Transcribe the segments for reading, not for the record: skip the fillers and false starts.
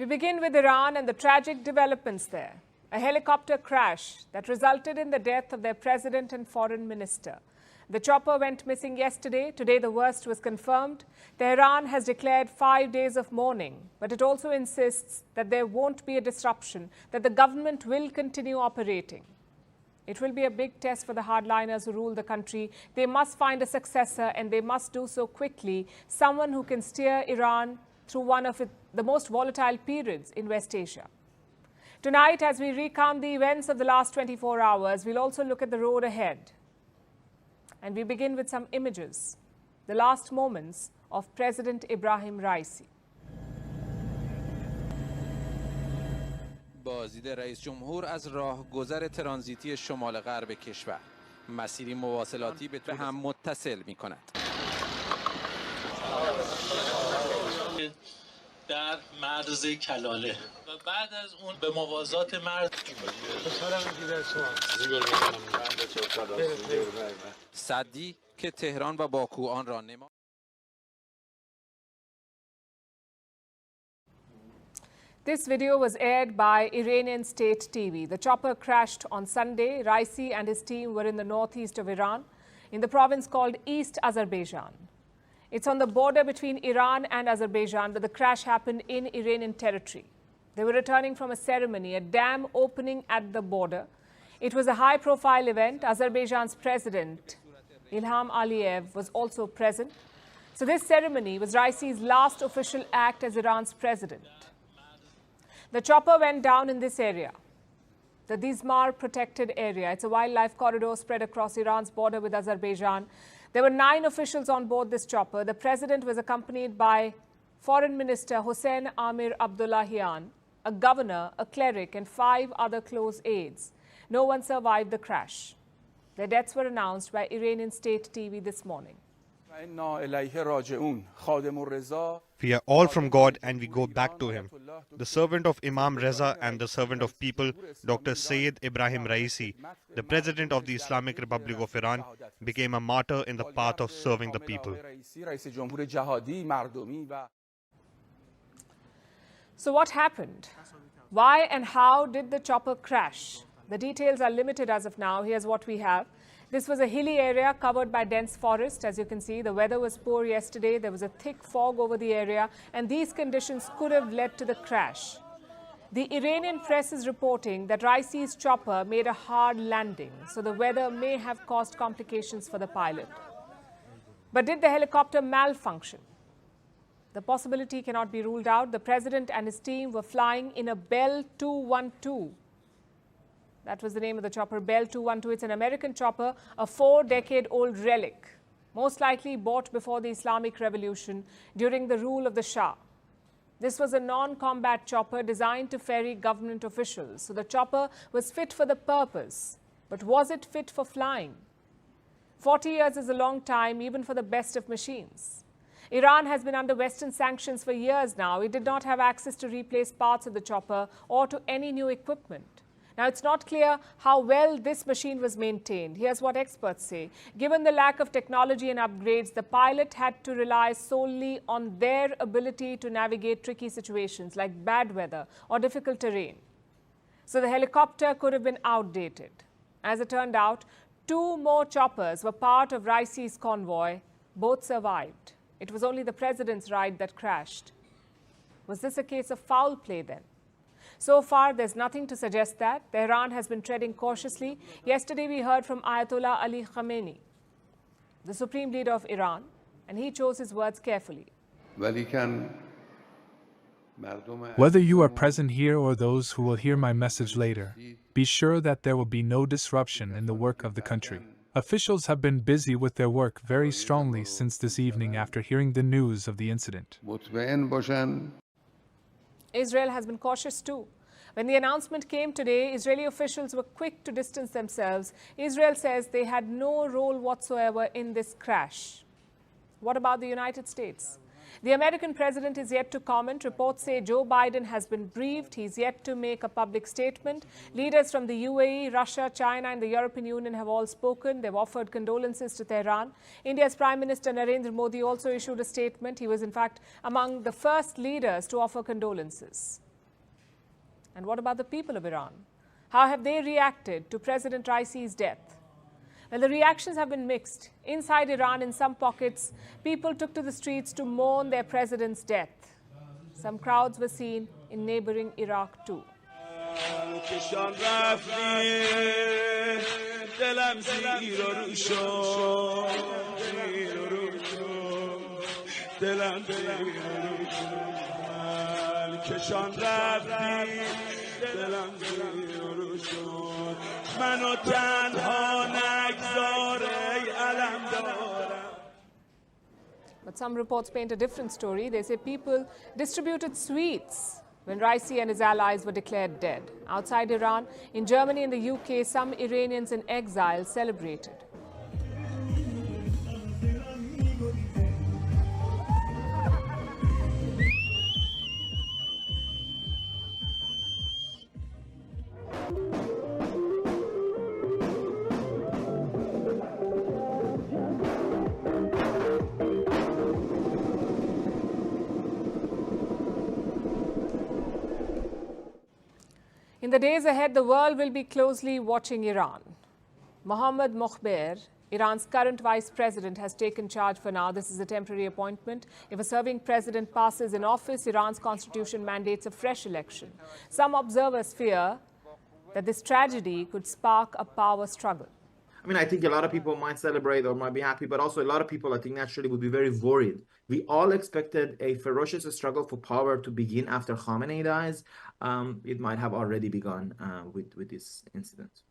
We begin with Iran and the tragic developments there. A helicopter crash that resulted in the death of their president and foreign minister. The chopper went missing yesterday. Today, the worst was confirmed. Tehran has declared 5 days of mourning, but it also insists that there won't be a disruption, that the government will continue operating. It will be a big test for the hardliners who rule the country. They must find a successor, and they must do so quickly, someone who can steer Iran through one of the most volatile periods in West Asia. Tonight, as we recount the events of the last 24 hours, we'll also look at the road ahead. And we begin with some images, the last moments of President Ebrahim Raisi. بازدید رئیس جمهور از راهگذر ترانزیتی شمال غرب کشور مسیری مواصلاتی به هم متصل می‌کند. در مرز کلاله و بعد از اون به موازات مرز سدی که تهران و باکو آن را نما This video was aired by Iranian state TV. The chopper crashed on Sunday. Raisi and his team were in the northeast of Iran, in the province called East Azerbaijan. It's on the border between Iran and Azerbaijan, but the crash happened in Iranian territory. They were returning from a ceremony, a dam opening at the border. It was a high-profile event. Azerbaijan's president, Ilham Aliyev, was also present. So this ceremony was Raisi's last official act as Iran's president. The chopper went down in this area, the Dizmar protected area. It's a wildlife corridor spread across Iran's border with Azerbaijan. There were 9 officials on board this chopper. The president was accompanied by Foreign Minister Hossein Amir Abdullahian, a governor, a cleric, and 5 other close aides. No one survived the crash. Their deaths were announced by Iranian state TV this morning. We are all from God and we go back to Him. The servant of Imam Reza and the servant of people, Dr. Sayyid Ebrahim Raisi, the President of the Islamic Republic of Iran, became a martyr in the path of serving the people. So what happened? Why and how did the chopper crash? The details are limited as of now. Here's what we have. This was a hilly area covered by dense forest. As you can see, the weather was poor yesterday. There was a thick fog over the area, and these conditions could have led to the crash. The Iranian press is reporting that Raisi's chopper made a hard landing, so the weather may have caused complications for the pilot. But did the helicopter malfunction? The possibility cannot be ruled out. The president and his team were flying in a Bell 212. That was the name of the chopper, Bell 212. It's an American chopper, a 4-decade-old relic, most likely bought before the Islamic Revolution during the rule of the Shah. This was a non-combat chopper designed to ferry government officials. So the chopper was fit for the purpose. But was it fit for flying? 40 years is a long time, even for the best of machines. Iran has been under Western sanctions for years now. It did not have access to replace parts of the chopper or to any new equipment. Now, it's not clear how well this machine was maintained. Here's what experts say. Given the lack of technology and upgrades, the pilot had to rely solely on their ability to navigate tricky situations like bad weather or difficult terrain. So the helicopter could have been outdated. As it turned out, 2 more choppers were part of Raisi's convoy. Both survived. It was only the president's ride that crashed. Was this a case of foul play then? So far, there's nothing to suggest that. Tehran has been treading cautiously. Yesterday, we heard from Ayatollah Ali Khamenei, the supreme leader of Iran, and he chose his words carefully. Whether you are present here or those who will hear my message later, be sure that there will be no disruption in the work of the country. Officials have been busy with their work very strongly since this evening after hearing the news of the incident. Israel has been cautious too. When the announcement came today, Israeli officials were quick to distance themselves. Israel says they had no role whatsoever in this crash. What about the United States? The American president is yet to comment. Reports say Joe Biden has been briefed. He's yet to make a public statement. Leaders from the UAE, Russia, China, and the European Union have all spoken. They've offered condolences to Tehran. India's Prime Minister Narendra Modi also issued a statement. He was, in fact, among the first leaders to offer condolences. And what about the people of Iran? How have they reacted to President Raisi's death? Well, the reactions have been mixed. Inside Iran, in some pockets, people took to the streets to mourn their president's death. Some crowds were seen in neighboring Iraq too. But some reports paint a different story. They say people distributed sweets when Raisi and his allies were declared dead. Outside Iran, in Germany and the UK, some Iranians in exile celebrated. In the days ahead, the world will be closely watching Iran. Mohammad Mokhber, Iran's current vice president, has taken charge for now. This is a temporary appointment. If a serving president passes in office, Iran's constitution mandates a fresh election. Some observers fear that this tragedy could spark a power struggle. I mean, I think a lot of people might celebrate or might be happy, but also a lot of people, I think, naturally would be very worried. We all expected a ferocious struggle for power to begin after Khamenei dies. It might have already begun with this incident.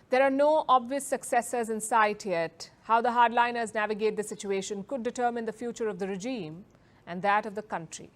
There are no obvious successors in sight yet. How the hardliners navigate the situation could determine the future of the regime and that of the country.